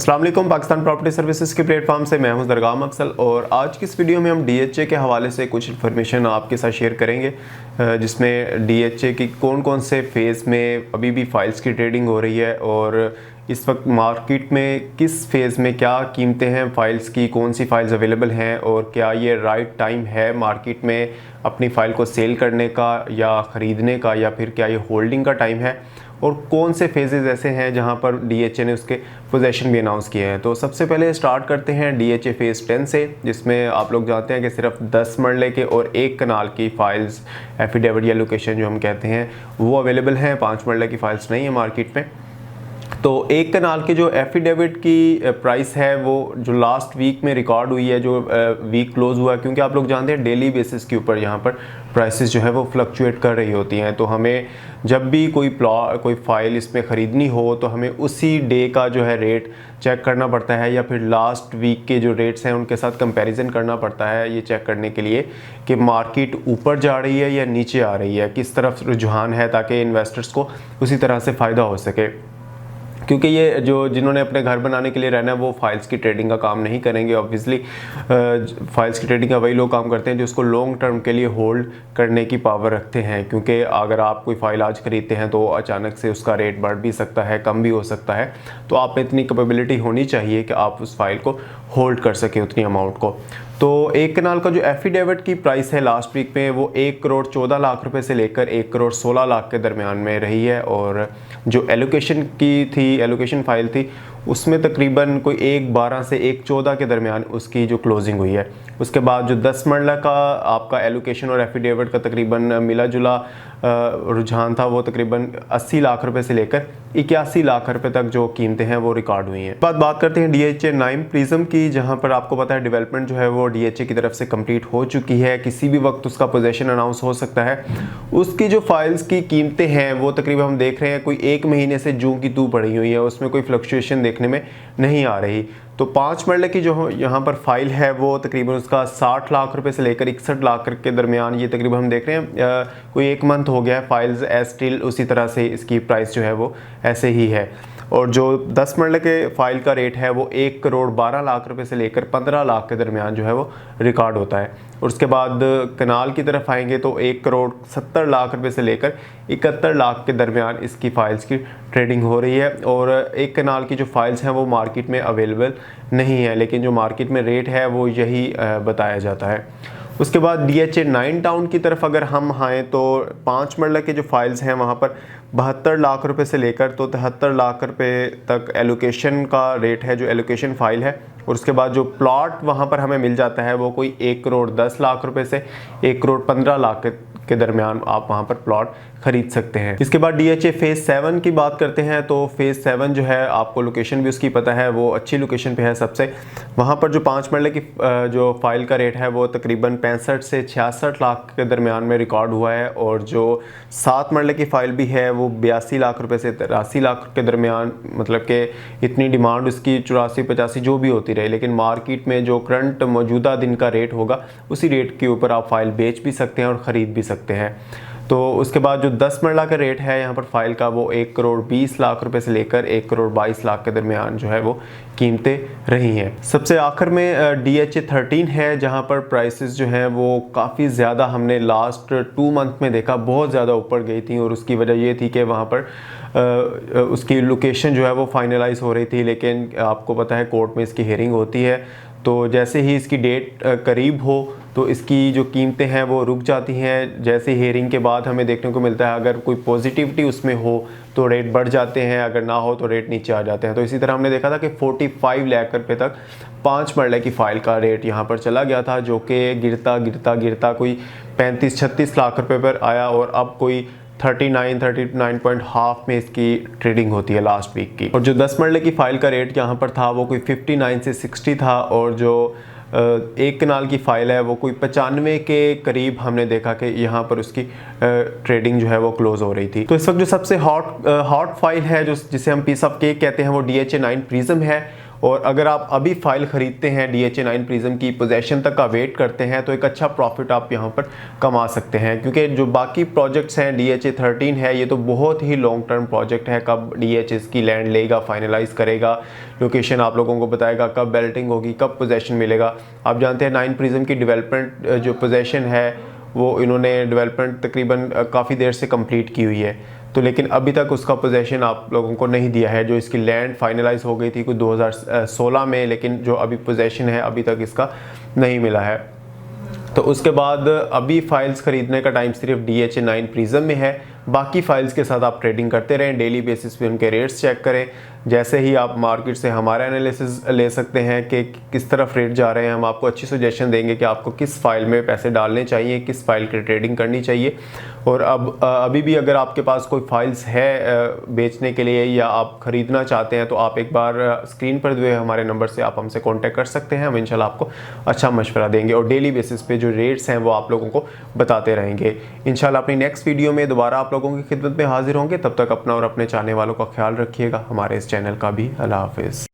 अस्सलाम वालेकुम। Pakistan property services के प्लेटफॉर्म से मैं हूं दरगाह अफसल और आज की इस वीडियो में हम डीएचए के हवाले से कुछ इन्फॉर्मेशन आपके साथ शेयर करेंगे, जिसमें डीएचए की कौन कौन से फ़ेज़ में अभी भी फ़ाइल्स की ट्रेडिंग हो रही है और इस वक्त मार्केट में किस फेज़ में क्या कीमतें हैं फ़ाइल्स की, कौन सी फ़ाइल्स अवेलेबल हैं और क्या ये राइट टाइम है मार्केट में अपनी फ़ाइल को सेल करने का या ख़रीदने का, या फिर क्या ये होल्डिंग का टाइम है, और कौन से फेजेस ऐसे हैं जहां पर डीएचए ने उसके पोजीशन भी अनाउंस किए हैं। तो सबसे पहले स्टार्ट करते हैं डीएचए फेज़ 10 से, जिसमें आप लोग जानते हैं कि सिर्फ 10 मरले के और 1 कनाल की फ़ाइल्स एफिडेविट या लोकेशन जो हम कहते हैं वो अवेलेबल हैं। 5 मरले की फ़ाइल्स नहीं है मार्केट में। तो 1 कनाल की जो एफिडेविट की प्राइस है वो जो लास्ट वीक में रिकॉर्ड हुई है, जो वीक क्लोज हुआ, क्योंकि आप लोग जानते हैं डेली बेसिस के ऊपर यहाँ पर प्राइसेस जो है वो फ्लक्चुएट कर रही होती हैं। तो हमें जब भी कोई फ़ाइल इसमें ख़रीदनी हो तो हमें उसी डे का जो है रेट चेक करना पड़ता है, या फिर लास्ट वीक के जो रेट्स हैं उनके साथ कंपैरिजन करना पड़ता है, ये चेक करने के लिए कि मार्केट ऊपर जा रही है या नीचे आ रही है, किस तरफ रुझान है, ताकि इन्वेस्टर्स को उसी तरह से फ़ायदा हो सके। क्योंकि ये जिन्होंने अपने घर बनाने के लिए रहना है वो फाइल्स की ट्रेडिंग का काम नहीं करेंगे। ऑब्वियसली फाइल्स की ट्रेडिंग का वही लोग काम करते हैं जो उसको लॉन्ग टर्म के लिए होल्ड करने की पावर रखते हैं, क्योंकि अगर आप कोई फ़ाइल आज खरीदते हैं तो अचानक से उसका रेट बढ़ भी सकता है, कम भी हो सकता है। तो आप में इतनी कैपेबिलिटी होनी चाहिए कि आप उस फाइल को होल्ड कर सकें उतनी अमाउंट को। तो 1 कनाल का जो एफिडेविट की प्राइस है लास्ट वीक में वो 1 करोड़ 14 लाख रुपए से लेकर 1 करोड़ 16 लाख के दरमियान में रही है, और जो एलोकेशन फ़ाइल थी उसमें तकरीबन कोई 1/12 से 1/14 के दरमियान उसकी जो क्लोजिंग हुई है। उसके बाद जो 10 मरला का आपका एलोकेशन और एफिडेविट का तकरीबन मिला जुला रुझान था, वो तकरीबन 80 लाख रुपए से लेकर 81 लाख रुपए तक जो कीमतें हैं वो रिकॉर्ड हुई हैं। बात करते हैं डीएचए 9 प्रिज्म की, जहां पर आपको पता है डेवलपमेंट जो है वो डीएचए की तरफ से कंप्लीट हो चुकी है, किसी भी वक्त उसका पोजीशन अनाउंस हो सकता है। उसकी जो फाइल्स की कीमतें हैं वो तकरीबन हम देख रहे हैं कोई 1 महीने से जूं की तू पड़ी हुई है, उसमें कोई फ्लक्चुएशन देखने में नहीं आ रही। तो 5 मरले की जो यहाँ पर फाइल है वो तकरीबन उसका 60 लाख रुपए से लेकर 61 लाख के दरमियान, ये तकरीबन हम देख रहे हैं कोई 1 मंथ हो गया है, फाइल्स एज स्टिल उसी तरह से इसकी प्राइस जो है वो ऐसे ही है। और जो 10 मरले के फाइल का रेट है वो 1 करोड़ 12 लाख रुपए से लेकर 15 लाख के दरमियान जो है वो रिकॉर्ड होता है। और उसके बाद कनाल की तरफ आएंगे तो 1 करोड़ 70 लाख रुपए से लेकर 71 लाख के दरमियान इसकी फ़ाइल्स की ट्रेडिंग हो रही है। और 1 कनाल की जो फाइल्स हैं वो मार्केट में अवेलेबल नहीं है, लेकिन जो मार्केट में रेट है वो यही बताया जाता है। उसके बाद डीएचए 9 टाउन की तरफ अगर हम आएँ तो 5 मरला के जो फाइल्स हैं वहाँ पर 72 लाख रुपए से लेकर तो 73 लाख रुपए तक एलोकेशन का रेट है, जो एलोकेशन फ़ाइल है। और उसके बाद जो प्लॉट वहाँ पर हमें मिल जाता है वो कोई 1 करोड़ 10 लाख रुपए से 1 करोड़ 15 लाख के दरमियान आप वहाँ पर प्लॉट खरीद सकते हैं। इसके बाद डीएचए फेज़ 7 की बात करते हैं तो फेज़ 7 जो है आपको लोकेशन भी उसकी पता है, वो अच्छी लोकेशन पे है सबसे। वहाँ पर जो 5 मरले की जो फाइल का रेट है वो तकरीबन 65 से 66 लाख के दरमियान में रिकॉर्ड हुआ है, और जो 7 मरले की फ़ाइल भी है वो 82 लाख रुपए से 83 लाख के दरमियान, मतलब कि इतनी डिमांड उसकी 84-85 जो भी होती रहे, लेकिन मार्केट में जो करंट मौजूदा दिन का रेट होगा उसी रेट के ऊपर आप फाइल बेच भी सकते हैं और ख़रीद भी सकते हैं। तो उसके बाद जो 10 मरला का रेट है यहाँ पर फाइल का वो 1 करोड़ 20 लाख रुपए से लेकर 1 करोड़ 22 लाख के दरमियान जो है वो कीमतें रही हैं। सबसे आखिर में डीएचए 13 है, जहाँ पर प्राइसेस जो हैं वो काफ़ी ज़्यादा हमने लास्ट 2 मंथ में देखा, बहुत ज़्यादा ऊपर गई थी। और उसकी वजह ये थी कि वहाँ पर उसकी लोकेशन जो है वो फाइनलाइज हो रही थी, लेकिन आपको पता है कोर्ट में इसकी हियरिंग होती है, तो जैसे ही इसकी डेट करीब हो तो इसकी जो कीमतें हैं वो रुक जाती हैं। जैसे हियरिंग के बाद हमें देखने को मिलता है अगर कोई पॉजिटिविटी उसमें हो तो रेट बढ़ जाते हैं, अगर ना हो तो रेट नीचे आ जाते हैं। तो इसी तरह हमने देखा था कि 45 लाख रुपए तक 5 मरले की फ़ाइल का रेट यहाँ पर चला गया था, जो कि गिरता कोई 35-36 लाख रुपए पर आया, और अब कोई 39.5 में इसकी ट्रेडिंग होती है लास्ट वीक की। और जो 10 मरले की फ़ाइल का रेट यहाँ पर था वो कोई 59 से 60 था, और जो 1 कनाल की फ़ाइल है वो कोई 95 के करीब हमने देखा कि यहाँ पर उसकी ट्रेडिंग जो है वो क्लोज हो रही थी। तो इस वक्त जो सबसे हॉट फाइल है जिसे हम पीस ऑफ केक कहते हैं वो डीएचए 9 प्रिज्म है, और अगर आप अभी फ़ाइल ख़रीदते हैं DHA9 प्रिज्म की पोजेसन तक का वेट करते हैं तो एक अच्छा प्रॉफिट आप यहाँ पर कमा सकते हैं, क्योंकि जो बाकी प्रोजेक्ट्स हैं DHA13 है ये तो बहुत ही लॉन्ग टर्म प्रोजेक्ट है। कब DHA की लैंड लेगा, फाइनलाइज करेगा, लोकेशन आप लोगों को बताएगा, कब बेल्टिंग होगी, कब पोजेसन मिलेगा। आप जानते हैं 9 प्रिज्म की डेवलपमेंट जो पोजेसन है वो इन्होंने डेवलपमेंट तकरीबन काफ़ी देर से कंप्लीट की हुई है, तो लेकिन अभी तक उसका पोजेसन आप लोगों को नहीं दिया है। जो इसकी लैंड फाइनलाइज हो गई थी कुछ 2016 में, लेकिन जो अभी पोजेसन है अभी तक इसका नहीं मिला है। तो उसके बाद अभी फाइल्स ख़रीदने का टाइम सिर्फ DHA9 प्रिज्म में है। बाकी फ़ाइल्स के साथ आप ट्रेडिंग करते रहें, डेली बेसिस पे उनके रेट्स चेक करें। जैसे ही आप मार्केट से हमारा एनालिसिस ले सकते हैं कि किस तरफ रेट जा रहे हैं, हम आपको अच्छी सजेशन देंगे कि आपको किस फाइल में पैसे डालने चाहिए, किस फाइल की ट्रेडिंग करनी चाहिए। और अब अभी भी अगर आपके पास कोई फाइल्स है बेचने के लिए या आप ख़रीदना चाहते हैं तो आप एक बार स्क्रीन पर दिए हमारे नंबर से आप हमसे कॉन्टैक्ट कर सकते हैं। हम इंशाल्लाह आपको अच्छा मशवरा देंगे और डेली बेसिस पे जो रेट्स हैं वो आप लोगों को बताते रहेंगे। इंशाल्लाह अपनी नेक्स्ट वीडियो में दोबारा आप लोगों की खिदमत में हाजिर होंगे। तब तक अपना और अपने चाहने वालों का ख्याल रखिएगा, हमारे इस चैनल का भी। अल्लाह हाफिज़।